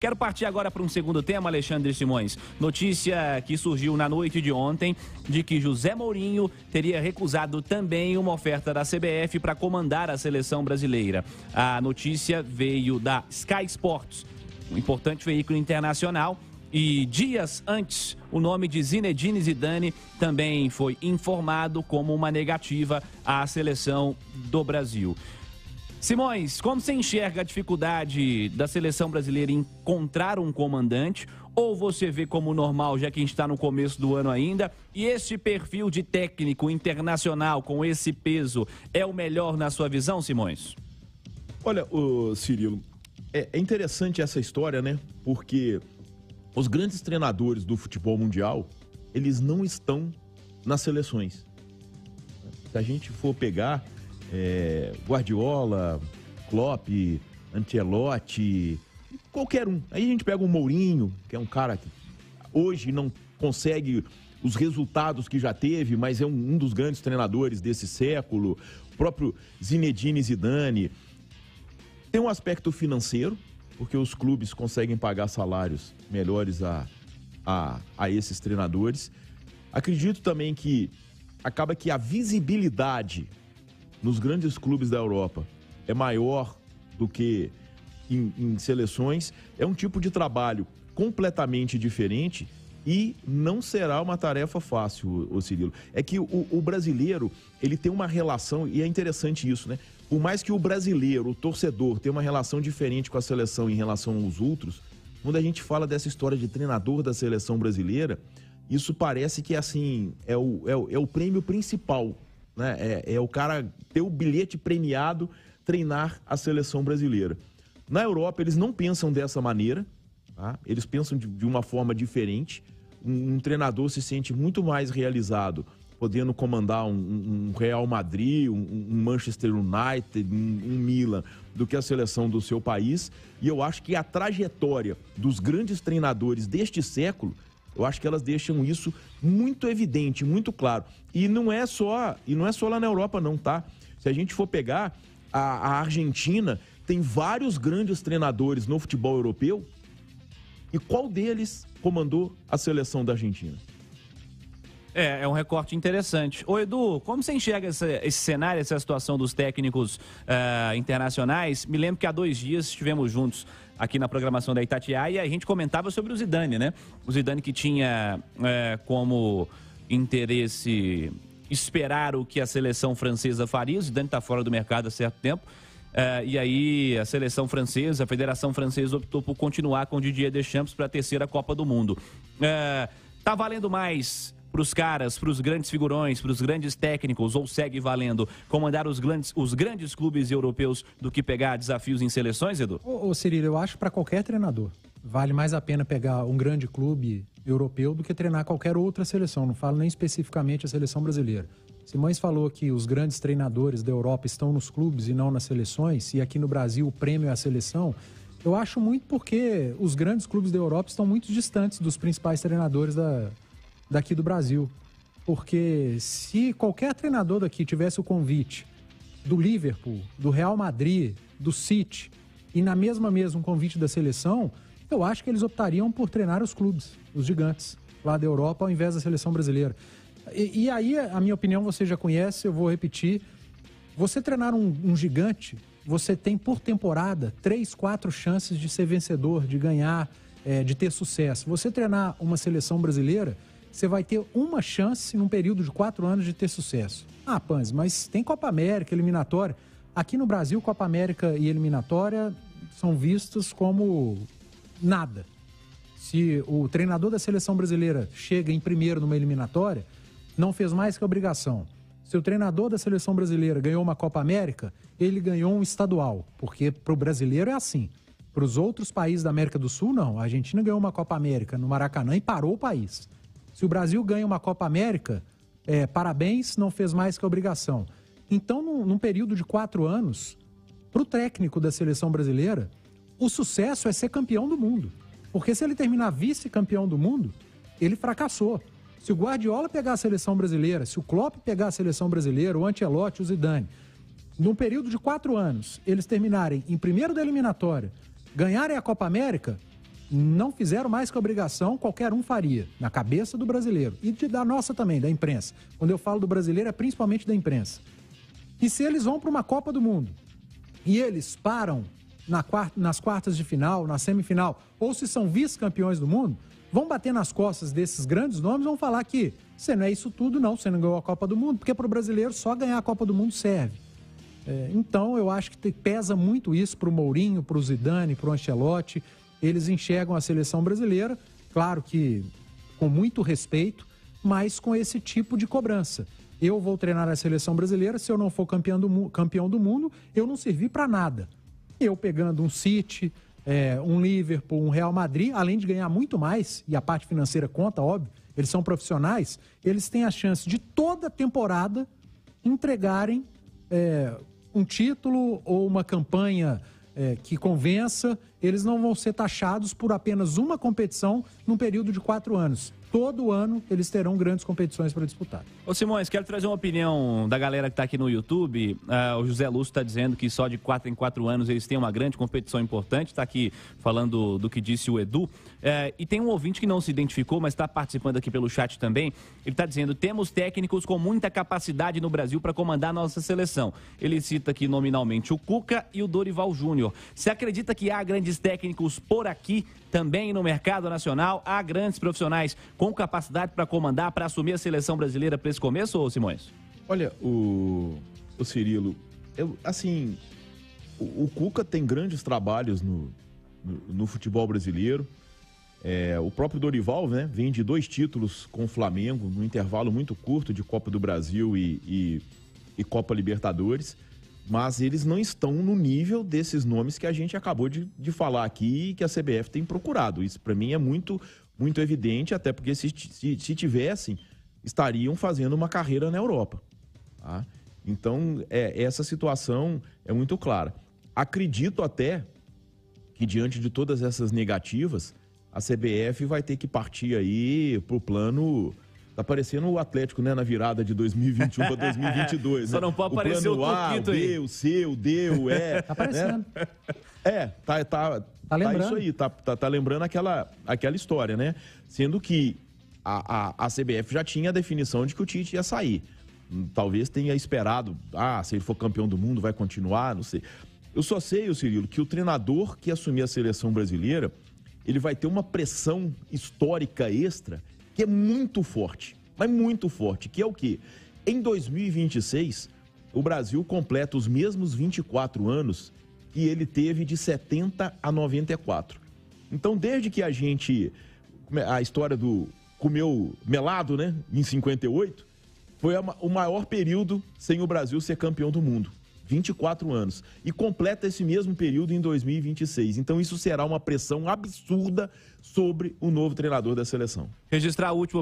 Quero partir agora para um segundo tema, Alexandre Simões. Notícia que surgiu na noite de ontem de que José Mourinho teria recusado também uma oferta da CBF para comandar a seleção brasileira. A notícia veio da Sky Sports, um importante veículo internacional, e dias antes o nome de Zinedine Zidane também foi informado como uma negativa à seleção do Brasil. Simões, como você enxerga a dificuldade da seleção brasileira em encontrar um comandante? Ou você vê como normal, já que a gente está no começo do ano ainda, e esse perfil de técnico internacional com esse peso é o melhor na sua visão, Simões? Olha, Cirilo, é interessante essa história, né? Porque os grandes treinadores do futebol mundial, eles não estão nas seleções. Se a gente for pegar Guardiola, Klopp, Ancelotti, qualquer um. Aí a gente pega o Mourinho, que é um cara que hoje não consegue os resultados que já teve, mas é um dos grandes treinadores desse século. O próprio Zinedine Zidane. Tem um aspecto financeiro, porque os clubes conseguem pagar salários melhores a esses treinadores. Acredito também que acaba que a visibilidade nos grandes clubes da Europa é maior do que em seleções. É um tipo de trabalho completamente diferente e não será uma tarefa fácil, Cirilo. É que o brasileiro, ele tem uma relação, e é interessante isso, né? Por mais que o brasileiro, o torcedor, tenha uma relação diferente com a seleção em relação aos outros, quando a gente fala dessa história de treinador da seleção brasileira, isso parece que assim, é o prêmio principal, né? É o cara ter o bilhete premiado, treinar a seleção brasileira. Na Europa, eles não pensam dessa maneira, tá? Eles pensam de uma forma diferente. Um treinador se sente muito mais realizado podendo comandar um Real Madrid, um Manchester United, um Milan, do que a seleção do seu país. E eu acho que a trajetória dos grandes treinadores deste século, eu acho que elas deixam isso muito evidente, muito claro. E não é só lá na Europa não, tá? Se a gente for pegar a Argentina, tem vários grandes treinadores no futebol europeu. E qual deles comandou a seleção da Argentina? É um recorte interessante. Ô Edu, como você enxerga esse cenário, essa situação dos técnicos internacionais? Me lembro que há 2 dias estivemos juntos aqui na programação da Itatiaia e a gente comentava sobre o Zidane, né? O Zidane que tinha como interesse esperar o que a seleção francesa faria. O Zidane está fora do mercado há certo tempo. E aí a seleção francesa, a Federação Francesa optou por continuar com o Didier Deschamps para a 3ª Copa do Mundo. Tá valendo mais para os caras, para os grandes figurões, para os grandes técnicos, ou segue valendo comandar os grandes clubes europeus do que pegar desafios em seleções, Edu? Ô Cirilo, eu acho que para qualquer treinador vale mais a pena pegar um grande clube europeu do que treinar qualquer outra seleção. Não falo nem especificamente a seleção brasileira. Simões falou que os grandes treinadores da Europa estão nos clubes e não nas seleções, e aqui no Brasil o prêmio é a seleção. Eu acho muito porque os grandes clubes da Europa estão muito distantes dos principais treinadores daqui do Brasil. Porque se qualquer treinador daqui tivesse o convite do Liverpool, do Real Madrid, do City, e na mesma mesa um convite da seleção, eu acho que eles optariam por treinar os clubes, os gigantes, lá da Europa, ao invés da seleção brasileira. E aí, a minha opinião, você já conhece, eu vou repetir. Você treinar um gigante, você tem por temporada 3, 4 chances de ser vencedor, de ganhar, de ter sucesso. Você treinar uma seleção brasileira, você vai ter uma chance num período de 4 anos de ter sucesso. Ah, Panzi, mas tem Copa América, eliminatória. Aqui no Brasil, Copa América e eliminatória são vistos como nada. Se o treinador da seleção brasileira chega em primeiro numa eliminatória, não fez mais que obrigação. Se o treinador da seleção brasileira ganhou uma Copa América, ele ganhou um estadual, porque para o brasileiro é assim. Para os outros países da América do Sul, não. A Argentina ganhou uma Copa América no Maracanã e parou o país. Se o Brasil ganha uma Copa América, parabéns, não fez mais que obrigação. Então, num período de 4 anos, para o técnico da seleção brasileira, o sucesso é ser campeão do mundo. Porque se ele terminar vice-campeão do mundo, ele fracassou. Se o Guardiola pegar a seleção brasileira, se o Klopp pegar a seleção brasileira, o Ancelotti, o Zidane, num período de 4 anos, eles terminarem em primeiro da eliminatória, ganharem a Copa América, não fizeram mais que obrigação, qualquer um faria, na cabeça do brasileiro. E da nossa também, da imprensa. Quando eu falo do brasileiro, é principalmente da imprensa. E se eles vão para uma Copa do Mundo e eles param nas quartas de final, na semifinal, ou se são vice-campeões do mundo, vão bater nas costas desses grandes nomes, vão falar que você não é isso tudo não, você não ganhou a Copa do Mundo, porque para o brasileiro só ganhar a Copa do Mundo serve. Então eu acho que pesa muito isso para o Mourinho, para o Zidane, para o Ancelotti. Eles enxergam a seleção brasileira, claro que com muito respeito, mas com esse tipo de cobrança. Eu vou treinar a seleção brasileira, se eu não for campeão do mundo, eu não servi para nada. Eu pegando um City, um Liverpool, um Real Madrid, além de ganhar muito mais, e a parte financeira conta, óbvio, eles são profissionais, eles têm a chance de toda temporada entregarem um título ou uma campanha que convença. Eles não vão ser taxados por apenas uma competição num período de 4 anos. Todo ano eles terão grandes competições para disputar. Ô Simões, quero trazer uma opinião da galera que está aqui no YouTube. O José Lúcio está dizendo que só de 4 em 4 anos eles têm uma grande competição importante. Está aqui falando do que disse o Edu. E tem um ouvinte que não se identificou, mas está participando aqui pelo chat também. Ele está dizendo: temos técnicos com muita capacidade no Brasil para comandar a nossa seleção. Ele cita aqui nominalmente o Cuca e o Dorival Júnior. Você acredita que há grandes técnicos por aqui também no mercado nacional? Há grandes profissionais com capacidade para comandar, para assumir a seleção brasileira para esse começo, ou Simões? Olha, o Cirilo, o Cuca tem grandes trabalhos no futebol brasileiro. O próprio Dorival, né, vem de 2 títulos com o Flamengo, num intervalo muito curto de Copa do Brasil e Copa Libertadores. Mas eles não estão no nível desses nomes que a gente acabou de falar aqui e que a CBF tem procurado. Isso, para mim, é muito, muito evidente, até porque se tivessem, estariam fazendo uma carreira na Europa. Tá? Então, essa situação é muito clara. Acredito até que, diante de todas essas negativas, a CBF vai ter que partir aí para o plano... Tá parecendo o Atlético, né, na virada de 2021 para 2022. Só não pode aparecer o Toquito aí. O C, o D, o E. Tá aparecendo. Né? Tá lembrando. Isso aí, tá lembrando aquela história, né? Sendo que a CBF já tinha a definição de que o Tite ia sair. Talvez tenha esperado, se ele for campeão do mundo, vai continuar, não sei. Eu só sei, Cirilo, que o treinador que assumir a seleção brasileira, ele vai ter uma pressão histórica extra que é muito forte, mas muito forte, que é o quê? Em 2026, o Brasil completa os mesmos 24 anos que ele teve de 70 a 94. Então, desde que a história do comeu melado, né, em 58, foi o maior período sem o Brasil ser campeão do mundo. 24 anos. E completa esse mesmo período em 2026. Então isso será uma pressão absurda sobre o novo treinador da seleção. Registrar a última